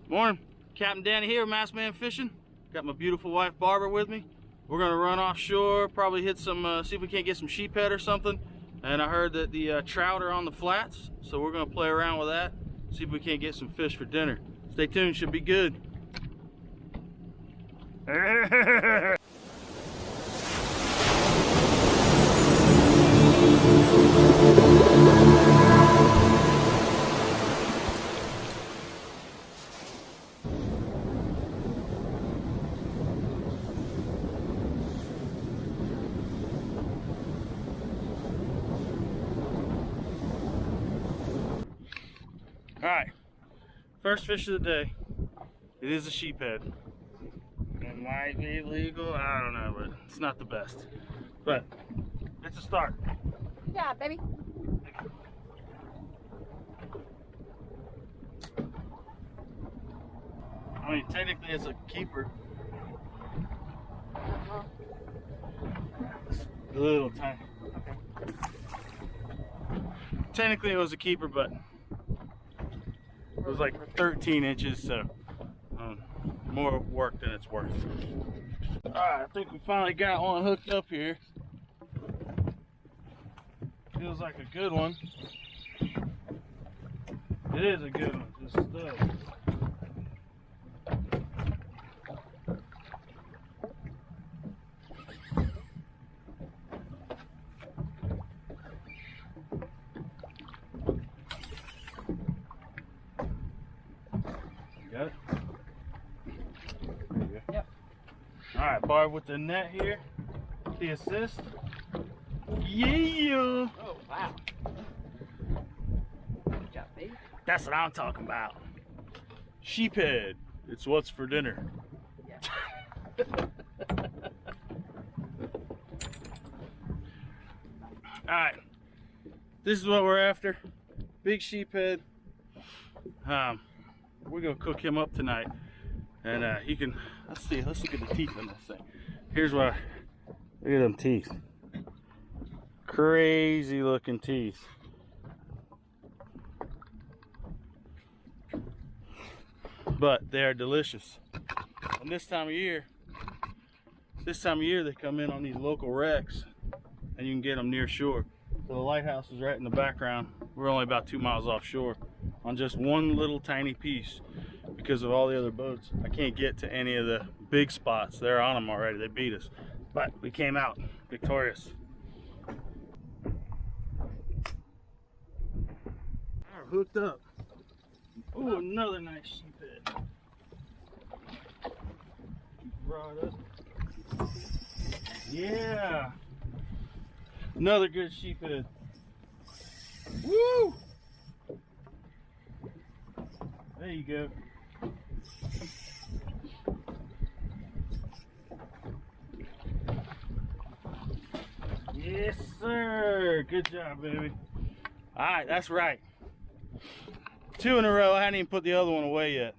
Morning, Captain Danny here, Masked Man Fishing. Got my beautiful wife Barbara with me. We're gonna run offshore, probably hit some, see if we can't get some sheephead or something. And I heard that the trout are on the flats, so we're gonna play around with that, see if we can't get some fish for dinner. Stay tuned, should be good. Alright, first fish of the day. It is a sheephead. It might be legal, I don't know, but it's not the best. But it's a start. Yeah, baby. I mean, technically it's a keeper. It's a little tiny. Okay. Technically it was a keeper, but it was like 13 inches, so more work than it's worth. Alright, I think we finally got one hooked up here. Feels like a good one. It is a good one, this stuff. Got it? There you go. Yep. Alright, Barb with the net here. The assist. Yeah! Oh, wow. Good job, baby. That's what I'm talking about. Sheephead. It's what's for dinner. Yeah. Alright. This is what we're after. Big sheephead. We're gonna cook him up tonight, and he can. Let's look at the teeth on this thing. Here's what. Look at them teeth. Crazy looking teeth. But they are delicious. And this time of year they come in on these local wrecks, and you can get them near shore. So the lighthouse is right in the background. We're only about 2 miles offshore on just one little tiny piece because of all the other boats. I can't get to any of the big spots. They're on them already. They beat us. But we came out victorious. We're hooked up. Ooh, another nice sheephead. Keep the rod up. Yeah. Another good sheephead. Woo! There you go. Yes, sir. Good job, baby. All right, that's right. 2 in a row. I hadn't even put the other one away yet.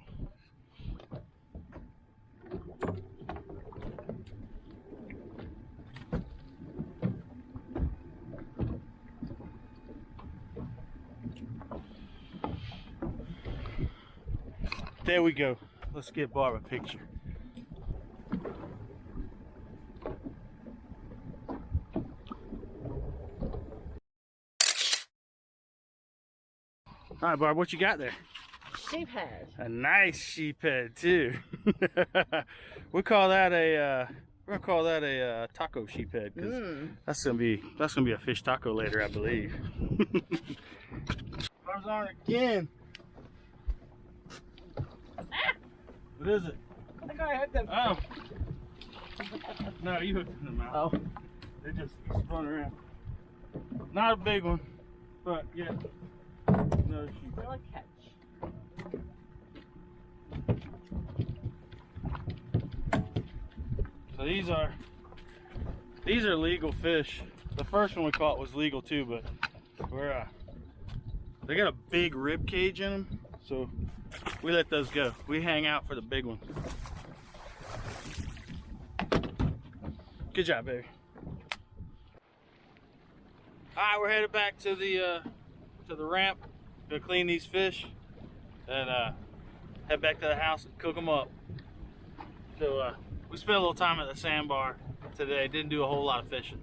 There we go. Let's get Barb a picture. All right, Barb, what you got there? Sheephead. A nice sheephead too. We call that a we're gonna call that a taco sheephead because that's gonna be a fish taco later, I believe. Barb's on again. Ah! What is it? I think I hooked them. Oh. No, you hooked them out. Oh. They just spun around. Not a big one, but yeah. Another sheephead. Still a catch. So these are legal fish. The first one we caught was legal too, but they got a big rib cage in them, so we let those go. We hang out for the big one. Good job, baby. All right, we're headed back to the ramp to clean these fish, and head back to the house and cook them up. So we spent a little time at the sandbar today. Didn't do a whole lot of fishing,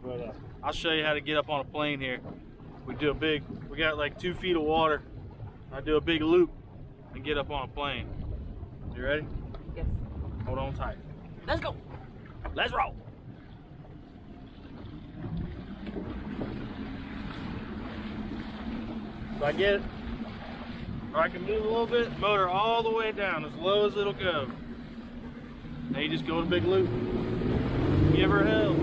but I'll show you how to get up on a plane here. We got like 2 feet of water. I do a big loop and get up on a plane. You ready? Yes. Hold on tight. Let's go. Let's roll. So I get it, or I can move a little bit, motor all the way down as low as it'll go. Now you just go in a big loop. Give her hell.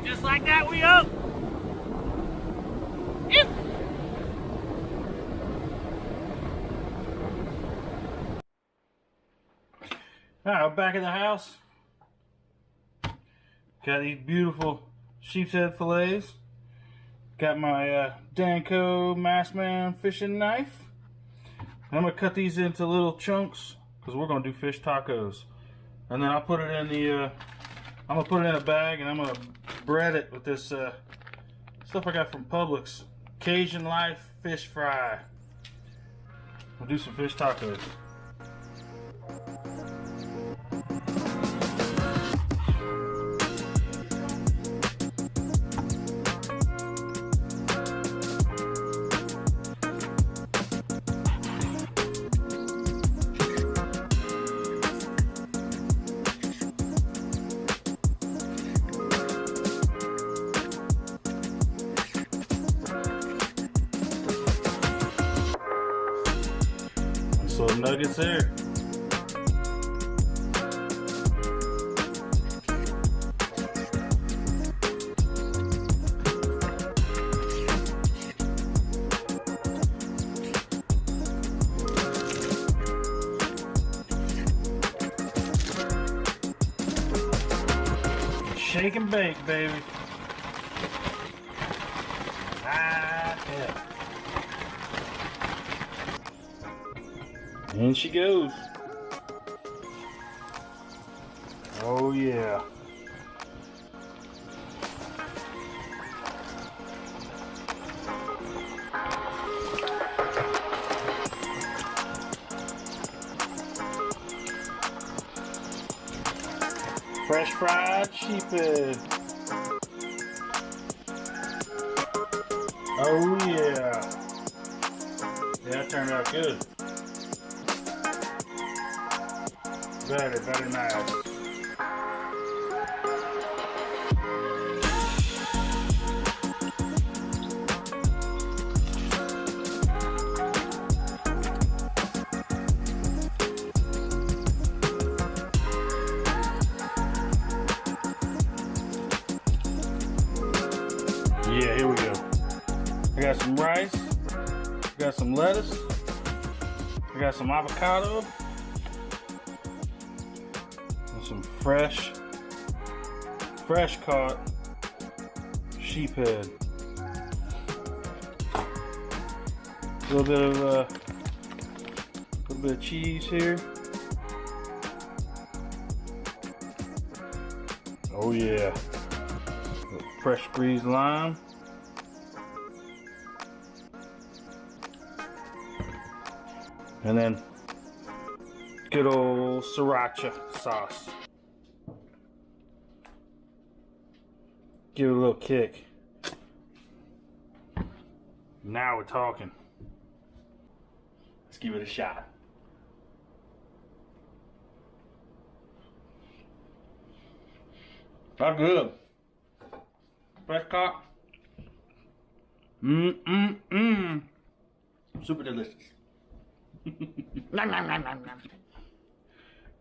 Just like that, we up. Ew. All right, we're back at the house. Got these beautiful sheepshead fillets. Got my Danco Massman fishing knife. I'm gonna cut these into little chunks because we're gonna do fish tacos. And then I'll put it in the I'm gonna put it in a bag and I'm gonna bread it with this stuff I got from Publix. Cajun Life fish fry. We'll do some fish tacos. So nuggets there. Shake and bake, baby. Ah, yeah. In she goes. Oh yeah. Fresh fried sheephead. Oh yeah. Yeah, that turned out good. Very nice. Yeah, here we go. I got some rice, I got some lettuce, I got some avocado, some fresh caught sheephead. A little bit of cheese here. Oh yeah. Fresh squeezed lime. And then good old sriracha sauce. Give it a little kick. Now we're talking. Let's give it a shot. That's good. Fresh caught. Super delicious.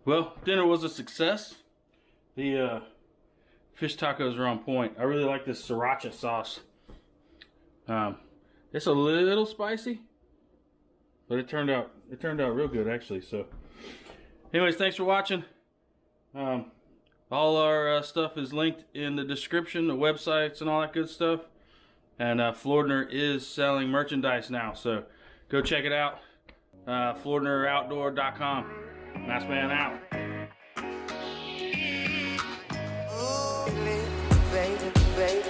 Well, dinner was a success. The fish tacos are on point. I really like this sriracha sauce. It's a little spicy, but it turned out real good actually. So, anyways, thanks for watching. All our stuff is linked in the description, the websites and all that good stuff. And Flordner is selling merchandise now, so go check it out. FlordnerOutdoor.com. Massman out. Oh, baby, baby.